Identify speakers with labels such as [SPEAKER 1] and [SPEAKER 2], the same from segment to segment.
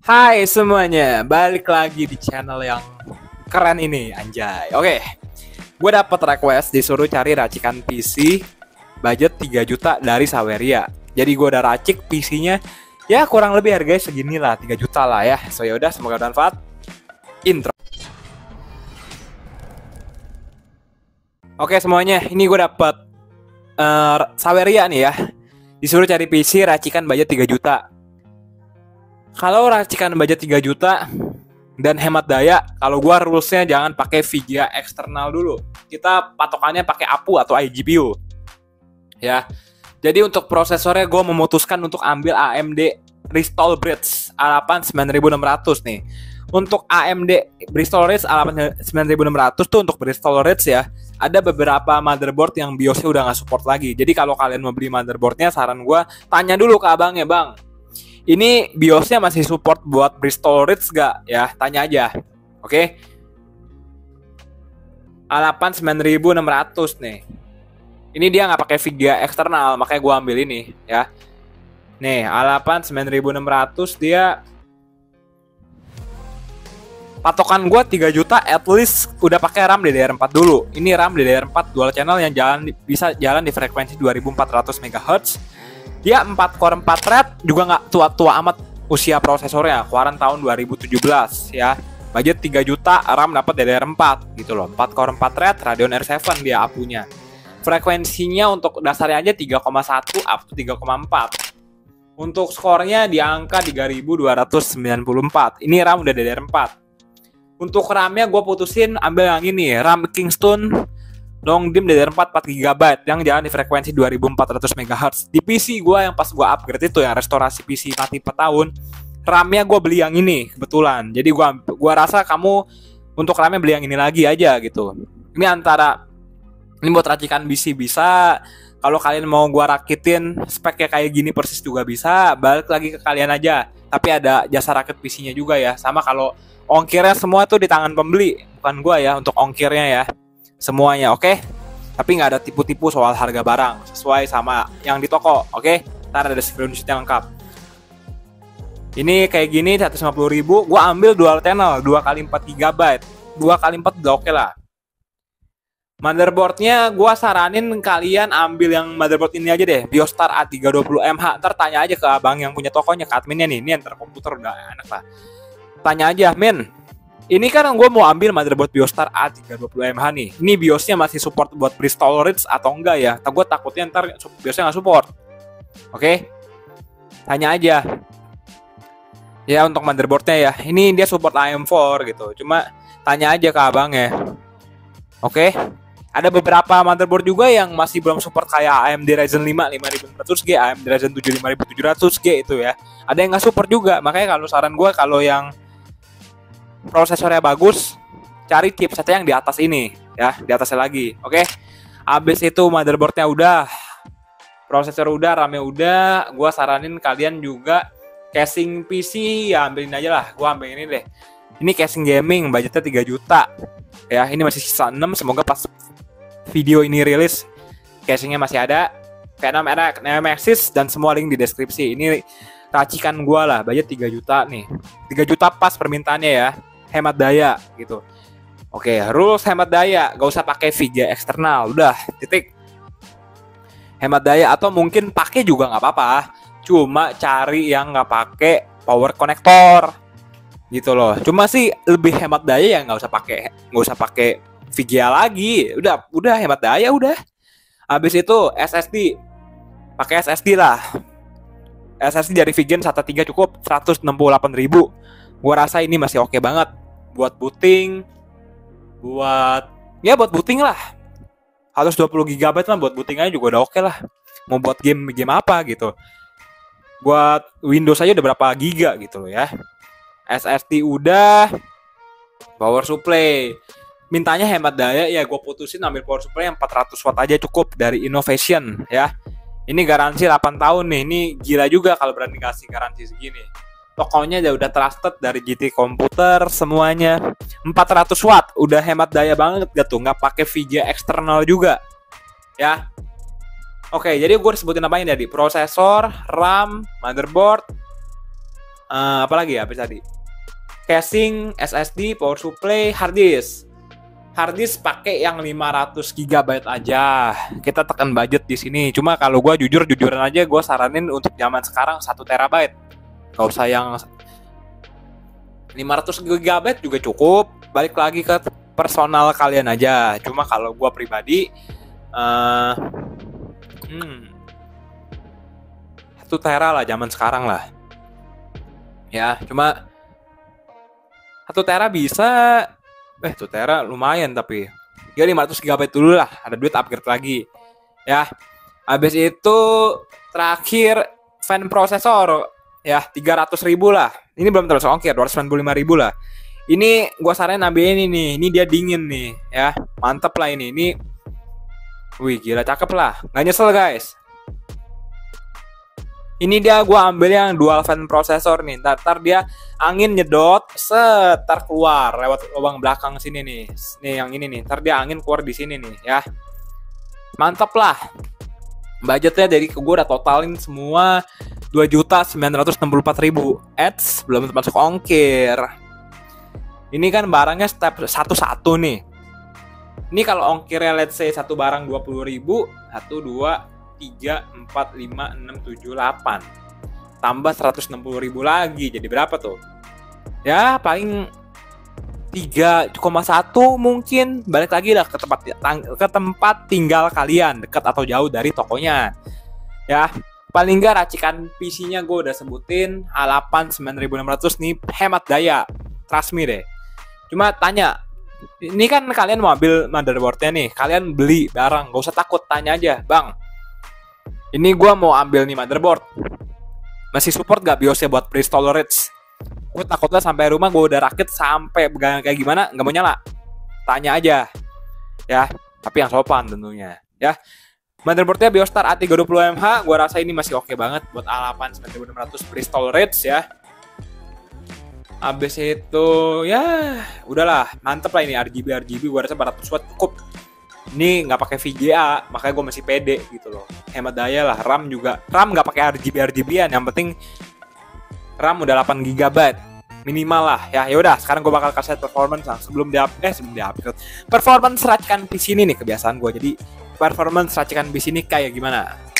[SPEAKER 1] Hai semuanya, balik lagi di channel yang keren ini, anjay. Oke, gue dapet request disuruh cari racikan PC budget 3 juta dari Saweria. Jadi gue udah racik PC-nya, ya kurang lebih harganya segini lah, 3 juta lah ya. So yaudah, semoga bermanfaat. Intro. Oke semuanya, ini gue dapet Saweria nih ya. Disuruh cari PC racikan budget 3 juta. Kalau racikan budget 3 juta dan hemat daya, kalau gua rulesnya jangan pakai VGA eksternal dulu. Kita patokannya pakai APU atau iGPU. Ya. Jadi untuk prosesornya gua memutuskan untuk ambil AMD Bristol Bridge A8 9600 nih. Untuk AMD Bristol Ridge A8 9600 tuh untuk Bristol Ridge ya. Ada beberapa motherboard yang BIOSnya udah nggak support lagi. Jadi kalau kalian mau beli motherboardnya, saran gua tanya dulu ke abangnya, bang. Ini BIOSnya masih support buat Bristol Ridge gak? Ya, tanya aja. Oke. A8 9600 nih. Ini dia nggak pakai VGA eksternal, makanya gua ambil ini ya. Nih, A8 9600 dia patokan gua 3 juta at least udah pakai RAM DDR4 dulu. Ini RAM DDR4 dual channel yang bisa jalan di frekuensi 2400 MHz. Dia 4 core 4 thread, juga nggak tua-tua amat usia prosesornya, keluaran tahun 2017 ya. Budget 3 juta, RAM dapat DDR4 gitu loh. 4 core 4 thread, Radeon R7 dia APU-nya. Frekuensinya untuk dasarnya aja 3,1 up to 3,4. Untuk skornya di angka 3294. Ini RAM udah DDR4. Untuk RAM-nya gue putusin ambil yang ini, RAM Kingston Long DIMM DDR4 4GB yang jalan di frekuensi 2400 MHz. Di PC gue yang pas gue upgrade itu yang restorasi PC mati 4 tahun, RAM-nya gue beli yang ini kebetulan. Jadi gue rasa kamu untuk RAM-nya beli yang ini lagi aja gitu. Ini buat racikan PC bisa. Kalau kalian mau gue rakitin speknya kayak gini persis juga bisa. Balik lagi ke kalian aja. Tapi ada jasa rakit PC-nya juga ya. Sama kalau ongkirnya semua tuh di tangan pembeli, bukan gue ya untuk ongkirnya ya. Semuanya oke? Tapi nggak ada tipu-tipu soal harga barang, sesuai sama yang di toko, oke? Ntar ada screenshot yang lengkap. Ini kayak gini 150.000, gua ambil dual channel 2x4 GB. 2x4 udah oke lah. Motherboardnya gua saranin kalian ambil yang motherboard ini aja deh, Biostar A320MH. Ntar tanya aja ke abang yang punya tokonya, ke adminnya nih. Ini antar komputer udah enak lah. Tanya aja, men. Ini kan gue mau ambil motherboard Biostar A320MH nih. Ini BIOSnya masih support buat Bristol Ridge atau enggak ya? Gue takutnya ntar BIOSnya nggak support. Oke? Tanya aja. Ya untuk motherboardnya ya. Ini dia support AM4 gitu. Cuma tanya aja ke abangnya. Oke? Ada beberapa motherboard juga yang masih belum support kayak AMD Ryzen 5 5400G, AMD Ryzen 7 5700G itu ya. Ada yang nggak support juga. Makanya kalau saran gue, kalau yang prosesornya bagus, cari chipsetnya yang di atas ini ya, di atasnya lagi. Oke. Abis itu motherboardnya udah, prosesor udah, RAM-nya udah, gua saranin kalian juga casing PC ya ambilin aja lah. Gua ambil ini deh. Ini casing gaming budgetnya 3 juta. Ya, ini masih sisa 6, semoga pas video ini rilis casingnya masih ada. V6 Maxis dan semua link di deskripsi. Ini racikan gua lah, budget 3 juta nih. 3 juta pas permintaannya ya. Hemat daya gitu. Oke, rules hemat daya, gak usah pakai VGA eksternal, udah titik. Hemat daya atau mungkin pakai juga nggak apa-apa. Cuma cari yang nggak pakai power connector, gitu loh. Cuma sih lebih hemat daya ya nggak usah pakai VGA lagi. Udah hemat daya udah. Habis itu SSD, pakai SSD lah. SSD dari Vigen SATA 3 cukup 168.000. Gua rasa ini masih oke banget buat booting, buat booting lah. 120 GB lah buat booting aja juga udah oke lah. Mau buat game apa gitu. Buat Windows aja udah berapa giga gitu loh ya. SSD udah, power supply. Mintanya hemat daya ya, gue putusin ambil power supply yang 400 watt aja cukup dari Innovation ya. Ini garansi 8 tahun nih. Ini gila juga kalau berani kasih garansi segini. Tokonya udah trusted dari GT komputer semuanya. 400 watt, udah hemat daya banget gak tuh, nggak pakai VGA eksternal juga. Ya. Oke, jadi gue sebutin apa ini tadi? Prosesor, RAM, motherboard, Apalagi ya habis tadi? Casing, SSD, power supply, hard disk. Hard disk pakai yang 500 GB aja. Kita tekan budget di sini. Cuma kalau gue jujuran aja, gue saranin untuk zaman sekarang 1 terabyte. Gak usah yang 500 GB juga cukup. Balik lagi ke personal kalian aja. Cuma kalau gue pribadi 1 tera lah zaman sekarang lah. Ya, cuma 1 tera bisa 1 tera lumayan tapi ya 500 GB dulu lah, ada duit upgrade lagi ya. Habis itu terakhir fan prosesor ya 300.000 lah. Ini belum termasuk ongkir, 295.000 lah. Ini gua saranin ambil ini nih. Ini dia dingin nih ya. Mantep lah ini. Wih gila cakep lah. Nggak nyesel guys. Ini dia gue ambil yang dual fan processor nih. Ntar dia angin nyedot, setar keluar lewat lubang belakang sini nih. Nih yang ini nih. Ntar dia angin keluar di sini nih ya. Mantap lah. Budgetnya dari gue udah totalin semua 2.964.000. Ads belum termasuk ongkir. Ini kan barangnya step 1-1 nih. Ini kalau ongkirnya let's say satu barang 20.000, 1, 2, 3, 4, 5, 6, 7, 8 tambah 160.000 lagi, jadi berapa tuh? Ya paling 3,1 mungkin. Balik lagi lah ke tempat tinggal kalian, dekat atau jauh dari tokonya ya. Paling enggak racikan PC-nya gue udah sebutin, A8 9600 nih, hemat daya, trust me deh. Cuma tanya, ini kan kalian mau ambil motherboardnya nih, kalian beli barang, gak usah takut, tanya aja, bang ini gue mau ambil nih motherboard, masih support gak BIOS-nya buat pre-storage? Gue takutnya sampai rumah gue udah rakit sampai kayak gimana gak mau nyala. Tanya aja ya, tapi yang sopan tentunya ya. Motherboardnya Biostar A320MH, gue rasa ini masih oke banget buat A8 9600 pre-storage ya. Abis itu ya udahlah, mantep lah ini RGB gue rasa 400 watt cukup. Ini nggak pakai VGA, makanya gue masih pede gitu loh. Hemat daya lah, RAM nggak pakai RGB-an, yang penting RAM udah 8 GB minimal lah ya. Ya udah, sekarang gue bakal kasih performance sebelum di-upgrade. Performance racikan PC ini nih kebiasaan gue. Jadi performance racikan PC ini kayak gimana?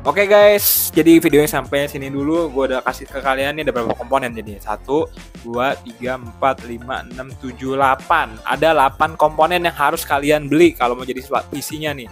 [SPEAKER 1] Oke guys, jadi videonya sampai sini dulu. Gue udah kasih ke kalian nih ada berapa komponen jadi 1, 2, 3, 4, 5, 6, 7, 8. Ada 8 komponen yang harus kalian beli kalau mau jadi PC-nya nih.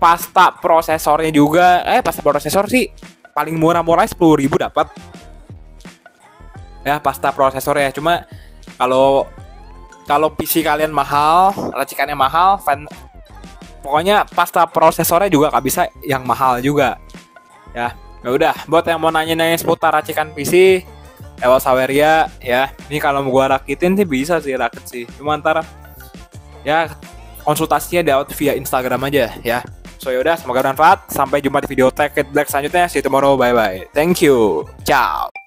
[SPEAKER 1] Pasta prosesornya juga. Pasta prosesor sih paling murah-murah 10.000 dapat. Ya, pasta prosesornya. Cuma kalau PC kalian mahal, racikannya mahal, pokoknya pasta prosesornya juga nggak bisa yang mahal juga. Ya udah, buat yang mau nanya-nanya seputar racikan PC lewat Saweria ya. Ini kalau mau gua rakitin sih bisa sih rakit sih. Cuma ntar ya konsultasinya lewat via Instagram aja ya. So yaudah, semoga bermanfaat. Sampai jumpa di video Tech It Black selanjutnya. See you tomorrow. Bye bye. Thank you. Ciao.